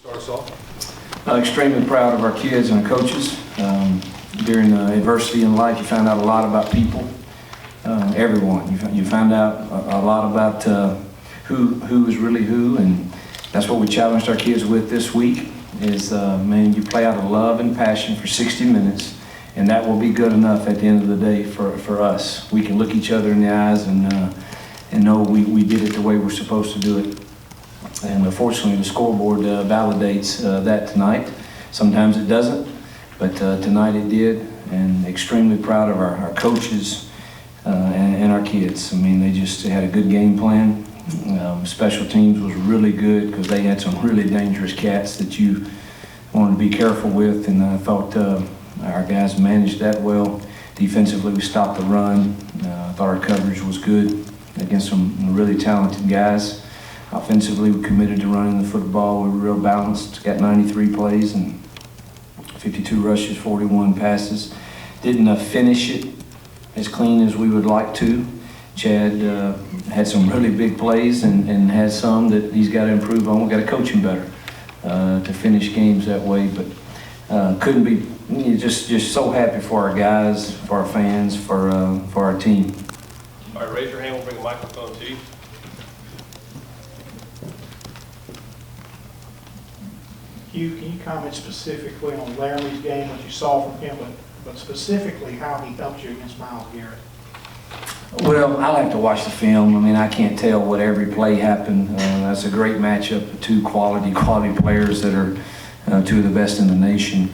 Start us off. Extremely proud of our kids and our coaches. During adversity in life, you find out a lot about people, everyone. You find out a lot about who is really who, and that's what we challenged our kids with this week is, man, you play out of love and passion for 60 minutes, and that will be good enough at the end of the day for us. We can look each other in the eyes and know we did it the way we're supposed to do it. And unfortunately, the scoreboard validates that tonight. Sometimes it doesn't, but tonight it did, and extremely proud of our coaches and our kids. I mean, they just had a good game plan. Special teams was really good because they had some really dangerous cats that you wanted to be careful with, and I thought our guys managed that well. Defensively, we stopped the run. I thought our coverage was good against some really talented guys. Offensively, we committed to running the football. We were real balanced. Got 93 plays and 52 rushes, 41 passes. Didn't finish it as clean as we would like to. Chad had some really big plays and had some that he's got to improve on. We've got to coach him better to finish games that way. But couldn't be just so happy for our guys, for our fans, for our team. All right, raise your hand. We'll bring a microphone to you. Hugh, can you comment specifically on Laramie's game, what you saw from him, but specifically how he helped you against Miles Garrett? Well, I like to watch the film. I mean, I can't tell what every play happened. That's a great matchup of two quality players that are two of the best in the nation.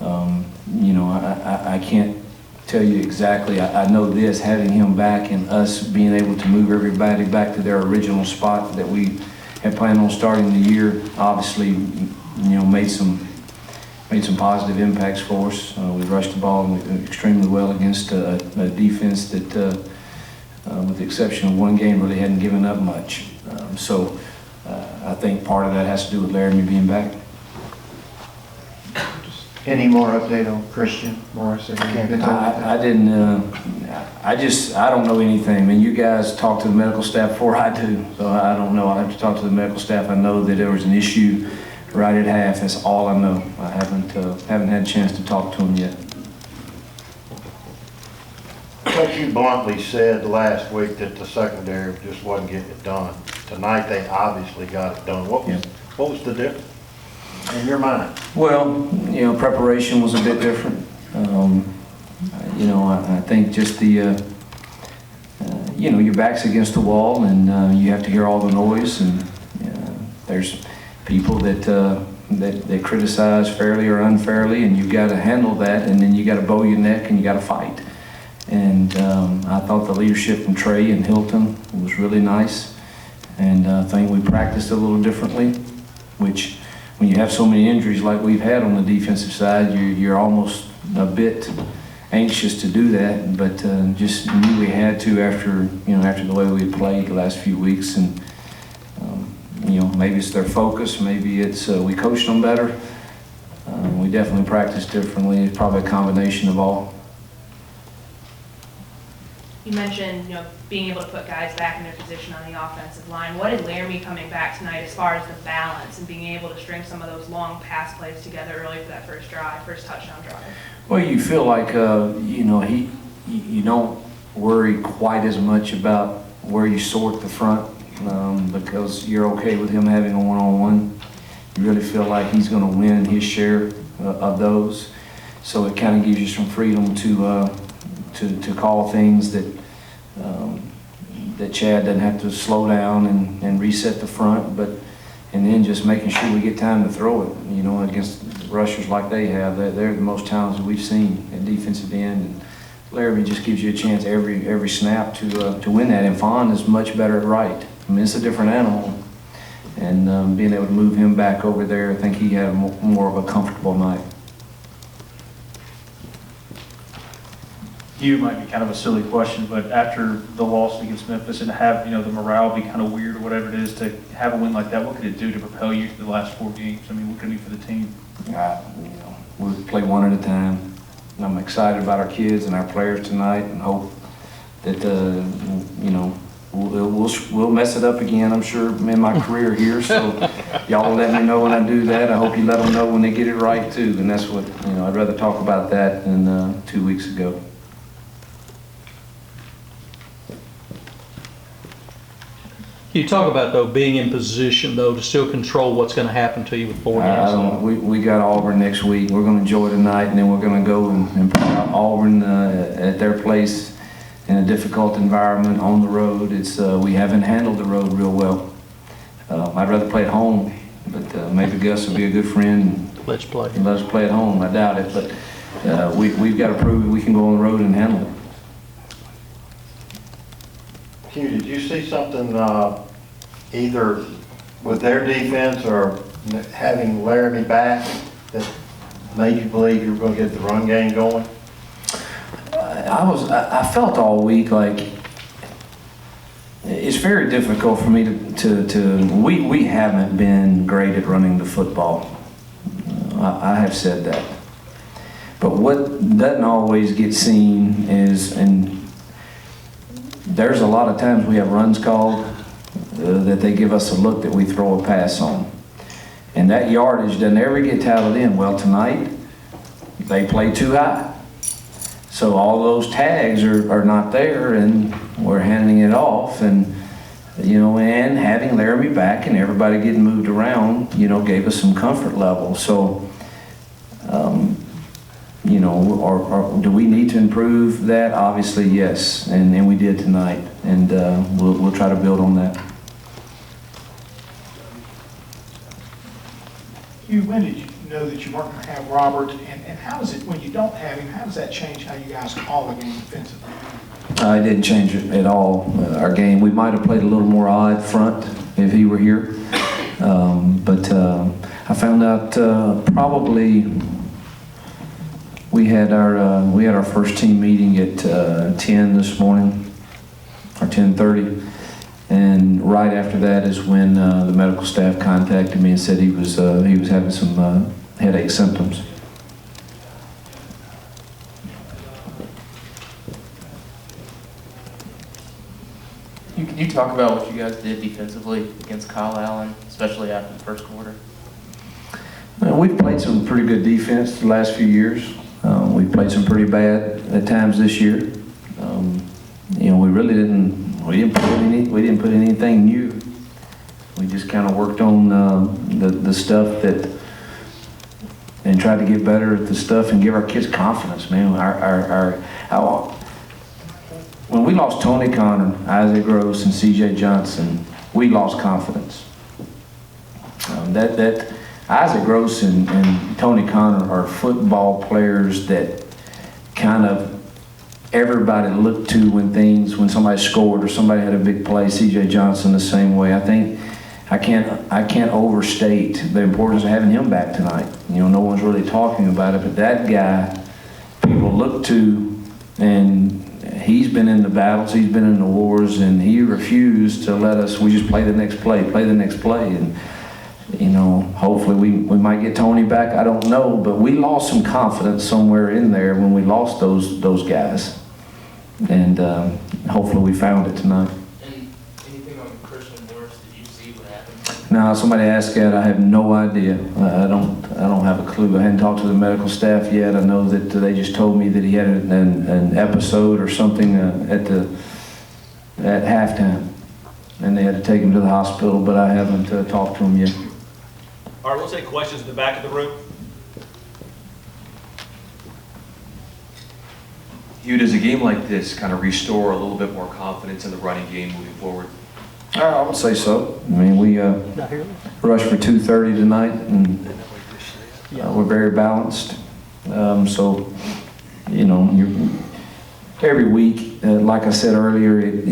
I can't tell you exactly. I know this, having him back and us being able to move everybody back to their original spot that we had planned on starting the year, obviously, made some positive impacts for us. We rushed the ball extremely well against a defense that, with the exception of one game, really hadn't given up much. So I think part of that has to do with Laramie being back. Any more update on Christian Morris? I didn't. I don't know anything. I mean, you guys talk to the medical staff before I do, so I don't know. I have to talk to the medical staff. I know that there was an issue right at half. That's all I know. I haven't had a chance to talk to him yet. Coach, you bluntly said last week that the secondary just wasn't getting it done. Tonight they obviously got it done. What was the difference in your mind? Well, preparation was a bit different. I think just the your back's against the wall, and you have to hear all the noise, and there's people that criticize fairly or unfairly, and you've got to handle that, and then you got to bow your neck and you got to fight. And I thought the leadership from Trey and Hilton was really nice, and I think we practiced a little differently, which when you have so many injuries like we've had on the defensive side, you're almost a bit anxious to do that, but just knew we had to after the way we played the last few weeks. And maybe it's their focus, maybe it's we coached them better. We definitely practiced differently. It's probably a combination of all. You mentioned, being able to put guys back in their position on the offensive line. What did Laramie coming back tonight as far as the balance and being able to string some of those long pass plays together early for that first touchdown drive? Well, you feel like, you don't worry quite as much about where you sort the front because you're okay with him having a one-on-one. You really feel like he's going to win his share of those. So it kind of gives you some freedom to call things that Chad doesn't have to slow down and reset the front, and then just making sure we get time to throw it. Against rushers like they have, they're the most talented we've seen at defensive end. And Laramie just gives you a chance every snap to win that. And Fawn is much better at right. I mean, it's a different animal, and being able to move him back over there, I think he had more of a comfortable night. Hugh, might be kind of a silly question, but after the loss against Memphis and to have the morale be kind of weird or whatever it is, to have a win like that, what could it do to propel you to the last 4 games? I mean, what could it do for the team? We play one at a time. I'm excited about our kids and our players tonight, and hope that we'll mess it up again, I'm sure, in my career here, so y'all let me know when I do that. I hope you let them know when they get it right too, and that's what, I'd rather talk about that than 2 weeks ago. You talk about, though, being in position, though, to still control what's going to happen to you with 4 games. We got Auburn next week. We're going to enjoy tonight, and then we're going to go and put out Auburn at their place in a difficult environment on the road. We haven't handled the road real well. I'd rather play at home, but maybe Gus will be a good friend Let's play. and let us play at home. I doubt it, but we've got to prove we can go on the road and handle it. Hugh, did you see something, either with their defense or having Laramie back that made you believe you were going to get the run game going? I felt all week like it's very difficult for me we haven't been great at running the football. I have said that. But what doesn't always get seen is, and there's a lot of times we have runs called that they give us a look that we throw a pass on. And that yardage doesn't ever get tallied in. Well, tonight, they play too high. So all those tags are not there, and we're handing it off. And, and having Laramie back and everybody getting moved around, gave us some comfort level. So, or do we need to improve that? Obviously, yes, and we did tonight, and we'll try to build on that. Hugh, when did you know that you weren't going to have Robert, and how does it, when you don't have him, how does that change how you guys call the game defensively? It didn't change it at all. Our game, we might have played a little more odd front if he were here, but I found out probably. We had our first team meeting at 10 this morning, or 10:30, and right after that is when the medical staff contacted me and said he was having some headache symptoms. Can you talk about what you guys did defensively against Kyle Allen, especially after the first quarter? We've played some pretty good defense the last few years. We've played some pretty bad at times this year. We really didn't put anything new. We just kind of worked on the stuff and tried to get better at the stuff and give our kids confidence, man. When we lost Tony Connor, Isaac Gross, and C.J. Johnson, we lost confidence. Isaac Gross and Tony Connor are football players that kind of everybody looked to when somebody scored or somebody had a big play. C.J. Johnson the same way. I think I can't overstate the importance of having him back tonight. No one's really talking about it, but that guy people look to, and he's been in the battles, he's been in the wars, and he refused to let us. We just play the next play, and. Hopefully we might get Tony back. I don't know, but we lost some confidence somewhere in there when we lost those guys, and hopefully we found it tonight. And anything on Christian Morris, did you see what happened? Now, somebody asked that. I have no idea. I don't have a clue. I hadn't talked to the medical staff yet. I know that they just told me that he had an episode or something at halftime, and they had to take him to the hospital. But I haven't talked to him yet. All right, we'll take questions in the back of the room. Hugh, does a game like this kind of restore a little bit more confidence in the running game moving forward? I would say so. I mean, we rushed for 230 tonight, and we're very balanced. So, every week, like I said earlier,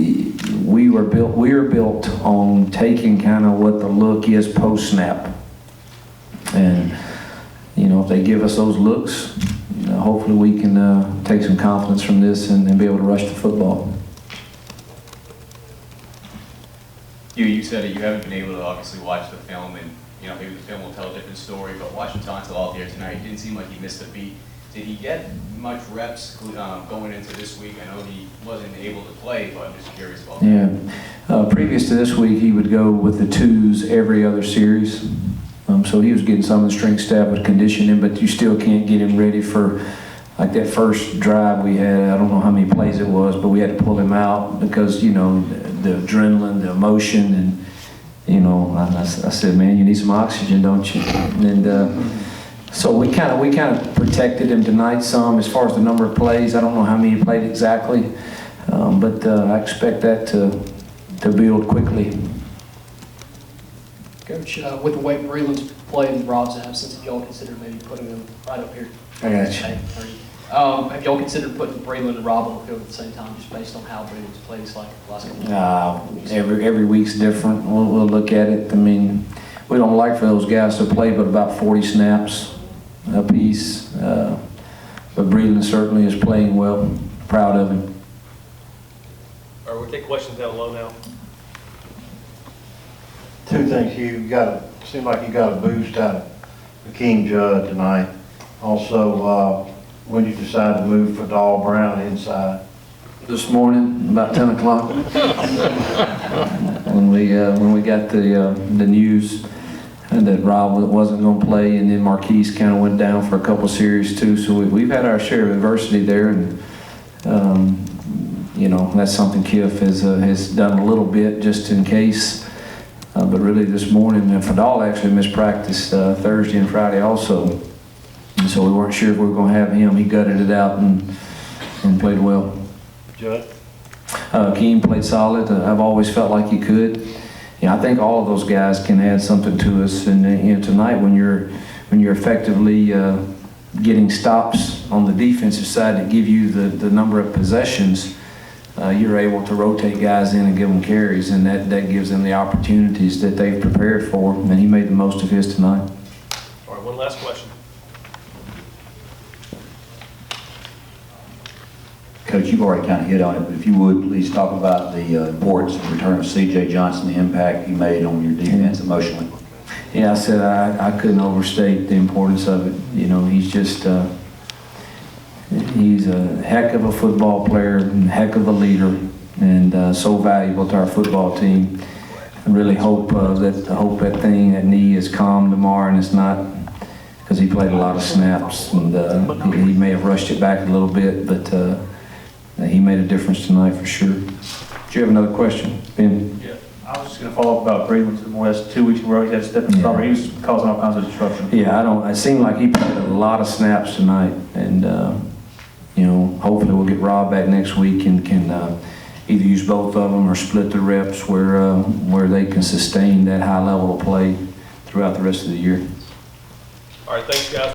we were built on taking kind of what the look is post snap. And, if they give us those looks, hopefully we can take some confidence from this and be able to rush the football. You said that you haven't been able to obviously watch the film, and maybe the film will tell a different story, but watching Tonsil out there tonight, it didn't seem like he missed a beat. did he get much reps going into this week? I know he wasn't able to play, but I'm just curious about that. Yeah. Previous to this week, he would go with the twos every other series. So he was getting some of the strength staff with conditioning, but you still can't get him ready for like that first drive we had. I don't know how many plays it was, but we had to pull him out because, you know, the adrenaline, the emotion, and, you know, I said, man, you need some oxygen, don't you? And so we kind of protected him tonight some as far as the number of plays. I don't know how many he played exactly, but I expect that to build quickly. Coach, with the way Breland's playing Rob's absence, have y'all considered maybe putting him right up here? I got you. Have y'all considered putting Breland and Rob on the field at the same time, just based on how Breland's played like the last couple of weeks? Every week's different. We'll look at it. I mean, we don't like for those guys to play but about 40 snaps a piece. But Breland certainly is playing well. Proud of him. All right, we'll take questions down low now. Two things, Hugh, seemed like you got a boost out of Hakeem Judd tonight. Also, when you decide to move for Dahl Brown inside? This morning, about 10 o'clock, when we got the news that Rob wasn't going to play, and then Marquise kind of went down for a couple series too. So we've had our share of adversity there, and you know, that's something Kiff has done a little bit just in case. But really this morning, Fadal actually missed practice Thursday and Friday also. And so we weren't sure if we were going to have him. He gutted it out and played well. Judd? Keem played solid. I've always felt like he could. I think all of those guys can add something to us. And you know, tonight when you're effectively getting stops on the defensive side that give you the number of possessions, you're able to rotate guys in and give them carries, and that gives them the opportunities that they've prepared for, and he made the most of his tonight. All right, one last question. Coach, you've already kind of hit on it, but if you would, please talk about the importance of the return of C.J. Johnson, the impact he made on your defense emotionally. Yeah, I said I couldn't overstate the importance of it. You know, he's just he's a heck of a football player and heck of a leader, and so valuable to our football team. I really hope that knee is calm tomorrow, and it's not, because he played a lot of snaps, and he may have rushed it back a little bit, but he made a difference tonight for sure. Do you have another question, Ben? Yeah, I was just going to follow up about Breland some more. That's 2 weeks where he had to step in the cover. He was causing all kinds of disruption. Yeah, it seemed like he played a lot of snaps tonight, and you know, hopefully we'll get Rob back next week and can either use both of them or split the reps where they can sustain that high level of play throughout the rest of the year. All right, thanks, guys.